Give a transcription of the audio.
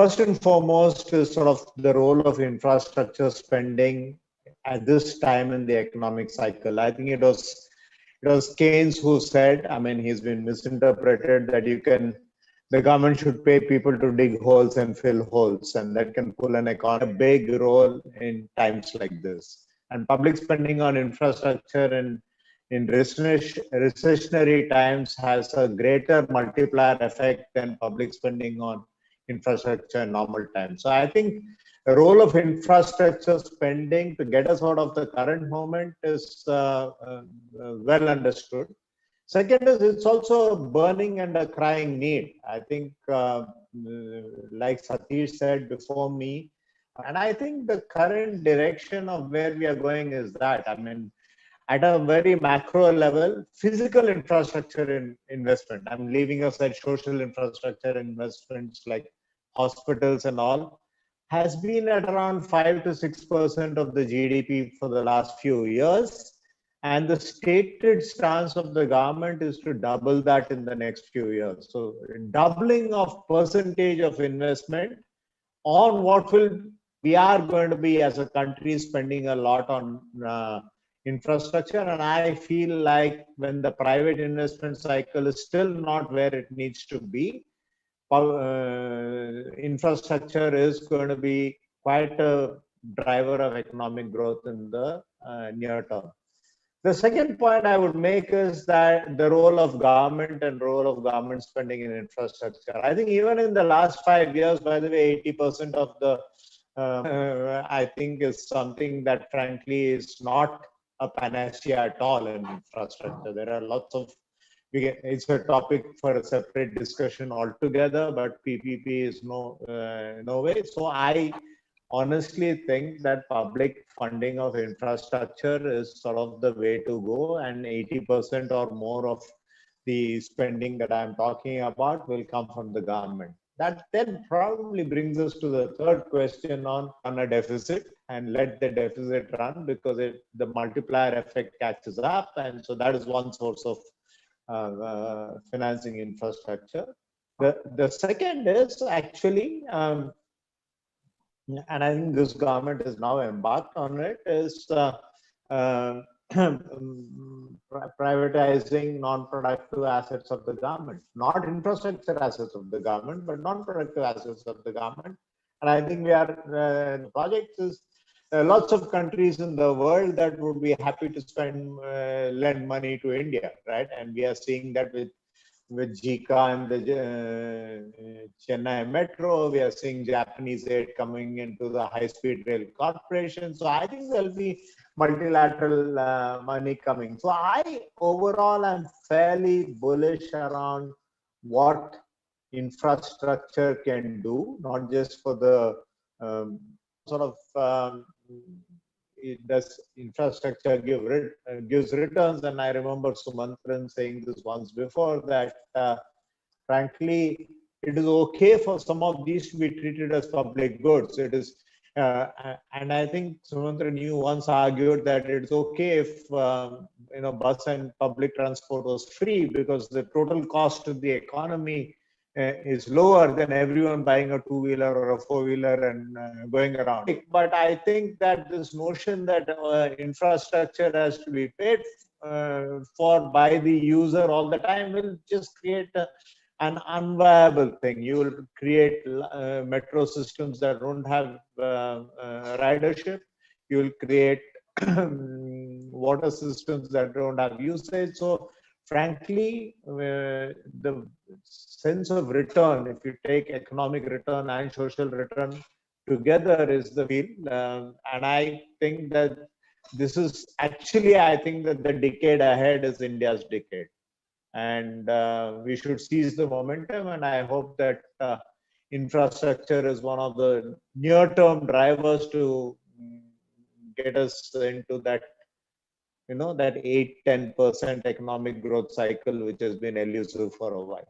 first and foremost is sort of the role of infrastructure spending at this time in the economic cycle. I think it was Keynes who said, I mean, he's been misinterpreted, that the government should pay people to dig holes and fill holes, and that can pull an economy a big role in times like this. And public spending on infrastructure in recessionary times has a greater multiplier effect than public spending on infrastructure in normal times. So I think the role of infrastructure spending to get us out of the current moment is well understood. Second is, it's also a burning and a crying need. I think, like Satish said before me, and I think the current direction of where we are going is that, I mean, at a very macro level, physical infrastructure investment, I'm leaving aside social infrastructure investments like hospitals and all, has been at around 5 to 6% of the GDP for the last few years. And the stated stance of the government is to double that in the next few years. So doubling of percentage of investment on what we are going to be as a country spending a lot on infrastructure. And I feel like when the private investment cycle is still not where it needs to be, infrastructure is going to be quite a driver of economic growth in the near term. The second point I would make is that the role of government and role of government spending in infrastructure. I think even in the last 5 years, by the way, 80% of the, I think is something that frankly is not a panacea at all in infrastructure. There are lots of, it's a topic for a separate discussion altogether, but PPP is no way. So I honestly think that public funding of infrastructure is sort of the way to go, and 80% or more of the spending that I'm talking about will come from the government. That then probably brings us to the third question on a deficit, and let the deficit run, because the multiplier effect catches up. And so that is one source of financing infrastructure. The second is actually, and I think this government is now embarked on it, is privatizing non-productive assets of the government, not infrastructure assets of the government, but non-productive assets of the government. And I think we are projects is lots of countries in the world that would be happy to lend money to India, right? And we are seeing that with JICA and the Chennai Metro. We are seeing Japanese aid coming into the high-speed rail corporation. So I think there'll be multilateral money coming. So overall, I'm fairly bullish around what infrastructure can do, not just for the does infrastructure gives returns. And I remember Sumantran saying this once before, that frankly, it is okay for some of these to be treated as public goods. It is, and I think Sumantran, you once argued that it's okay if bus and public transport was free, because the total cost to the economy is lower than everyone buying a two-wheeler or a four-wheeler and going around. But I think that this notion that infrastructure has to be paid for by the user all the time will just create an unviable thing. You will create metro systems that don't have ridership. You will create water systems that don't have usage. So frankly, the sense of return, if you take economic return and social return together, is the feel. And I think that this is actually, I think that the decade ahead is India's decade. And we should seize the momentum. And I hope that infrastructure is one of the near-term drivers to get us into that, that 8-10% economic growth cycle, which has been elusive for a while.